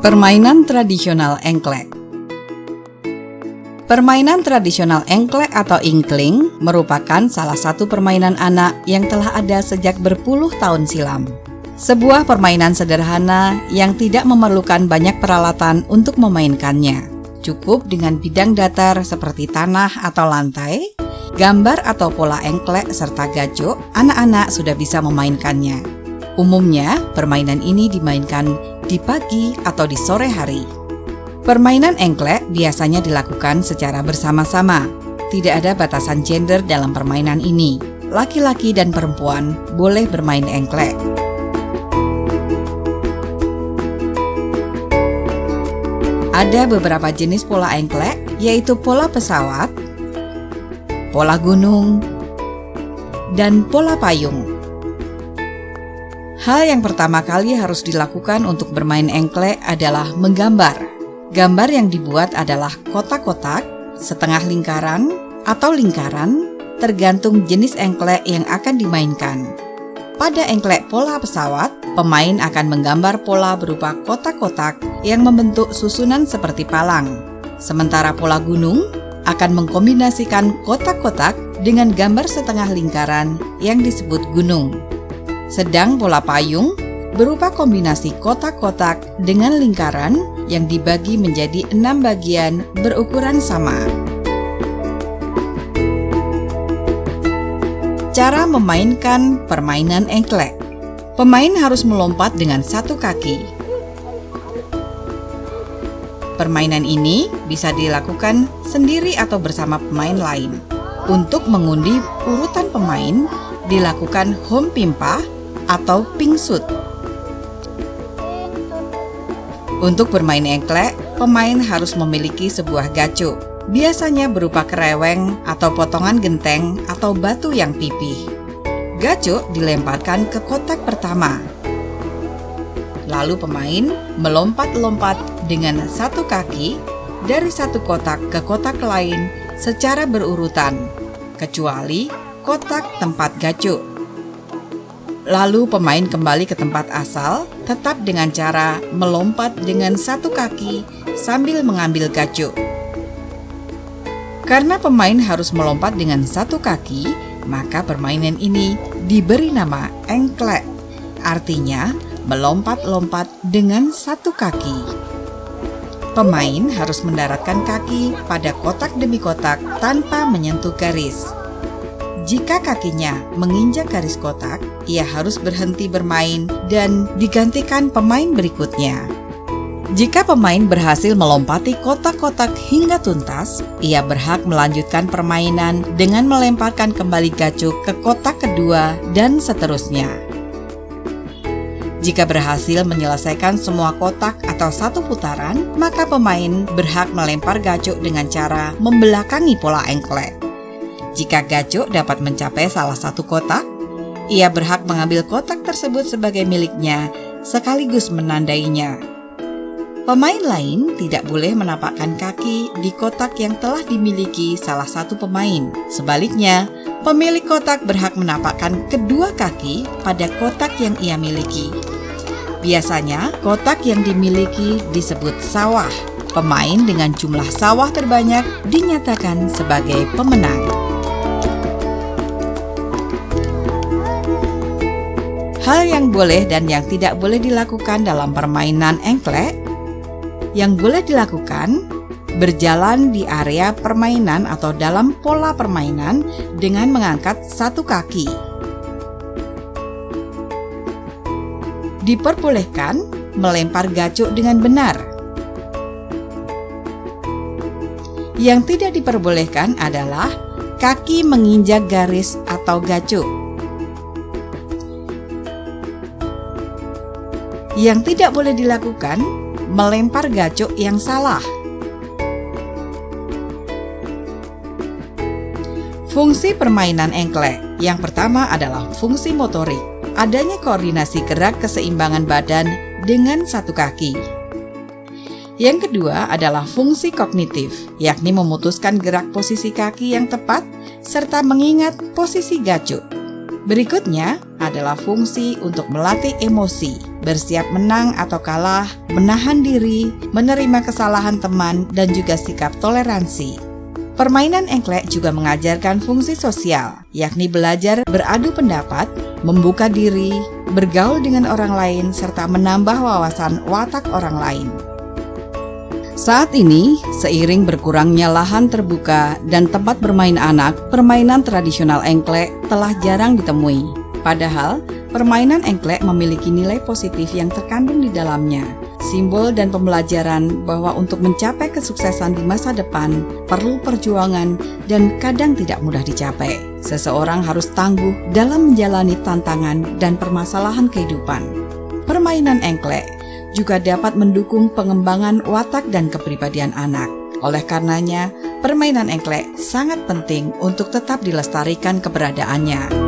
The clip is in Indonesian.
Permainan tradisional engklek. Permainan tradisional engklek atau ingkling merupakan salah satu permainan anak yang telah ada sejak berpuluh tahun silam. Sebuah permainan sederhana yang tidak memerlukan banyak peralatan untuk memainkannya. Cukup dengan bidang datar seperti tanah atau lantai, gambar atau pola engklek serta gajok, anak-anak sudah bisa memainkannya. Umumnya, permainan ini dimainkan di pagi atau di sore hari. Permainan engklek biasanya dilakukan secara bersama-sama. Tidak ada batasan gender dalam permainan ini. Laki-laki dan perempuan boleh bermain engklek. Ada beberapa jenis pola engklek, yaitu pola pesawat, pola gunung, dan pola payung. Hal yang pertama kali harus dilakukan untuk bermain engklek adalah menggambar. Gambar yang dibuat adalah kotak-kotak, setengah lingkaran, atau lingkaran, tergantung jenis engklek yang akan dimainkan. Pada engklek pola pesawat, pemain akan menggambar pola berupa kotak-kotak yang membentuk susunan seperti palang. Sementara pola gunung akan mengkombinasikan kotak-kotak dengan gambar setengah lingkaran yang disebut gunung. Sedang pola payung berupa kombinasi kotak-kotak dengan lingkaran yang dibagi menjadi 6 bagian berukuran sama. Cara memainkan permainan engklek. Pemain harus melompat dengan satu kaki. Permainan ini bisa dilakukan sendiri atau bersama pemain lain. Untuk mengundi urutan pemain, dilakukan home pimpah atau pingsut. Untuk bermain engklek, pemain harus memiliki sebuah gacok, biasanya berupa kereweng atau potongan genteng atau batu yang pipih. Gacok dilemparkan ke kotak pertama. Lalu pemain melompat-lompat dengan satu kaki dari satu kotak ke kotak lain secara berurutan, kecuali kotak tempat gacok. Lalu pemain kembali ke tempat asal, tetap dengan cara melompat dengan satu kaki sambil mengambil gacok. Karena pemain harus melompat dengan satu kaki, maka permainan ini diberi nama engklek, artinya melompat-lompat dengan satu kaki. Pemain harus mendaratkan kaki pada kotak demi kotak tanpa menyentuh garis. Jika kakinya menginjak garis kotak, ia harus berhenti bermain dan digantikan pemain berikutnya. Jika pemain berhasil melompati kotak-kotak hingga tuntas, ia berhak melanjutkan permainan dengan melemparkan kembali gacok ke kotak kedua dan seterusnya. Jika berhasil menyelesaikan semua kotak atau satu putaran, maka pemain berhak melempar gacok dengan cara membelakangi pola engklek. Jika gacok dapat mencapai salah satu kotak, ia berhak mengambil kotak tersebut sebagai miliknya sekaligus menandainya. Pemain lain tidak boleh menapakkan kaki di kotak yang telah dimiliki salah satu pemain. Sebaliknya, pemilik kotak berhak menapakkan kedua kaki pada kotak yang ia miliki. Biasanya, kotak yang dimiliki disebut sawah. Pemain dengan jumlah sawah terbanyak dinyatakan sebagai pemenang. Hal yang boleh dan yang tidak boleh dilakukan dalam permainan engklek. Yang boleh dilakukan, berjalan di area permainan atau dalam pola permainan dengan mengangkat satu kaki. Diperbolehkan melempar gacok dengan benar. Yang tidak diperbolehkan adalah kaki menginjak garis atau gacok. Yang tidak boleh dilakukan, melempar gacok yang salah. Fungsi permainan engklek. Yang pertama adalah fungsi motorik. Adanya koordinasi gerak keseimbangan badan dengan satu kaki. Yang kedua adalah fungsi kognitif, yakni memutuskan gerak posisi kaki yang tepat serta mengingat posisi gacok. Berikutnya adalah fungsi untuk melatih emosi, bersiap menang atau kalah, menahan diri, menerima kesalahan teman, dan juga sikap toleransi. Permainan engklek juga mengajarkan fungsi sosial, yakni belajar beradu pendapat, membuka diri, bergaul dengan orang lain, serta menambah wawasan watak orang lain. Saat ini, seiring berkurangnya lahan terbuka dan tempat bermain anak, permainan tradisional engklek telah jarang ditemui. Padahal, permainan engklek memiliki nilai positif yang terkandung di dalamnya, simbol dan pembelajaran bahwa untuk mencapai kesuksesan di masa depan perlu perjuangan dan kadang tidak mudah dicapai. Seseorang harus tangguh dalam menjalani tantangan dan permasalahan kehidupan. Permainan engklek juga dapat mendukung pengembangan watak dan kepribadian anak. Oleh karenanya, permainan engklek sangat penting untuk tetap dilestarikan keberadaannya.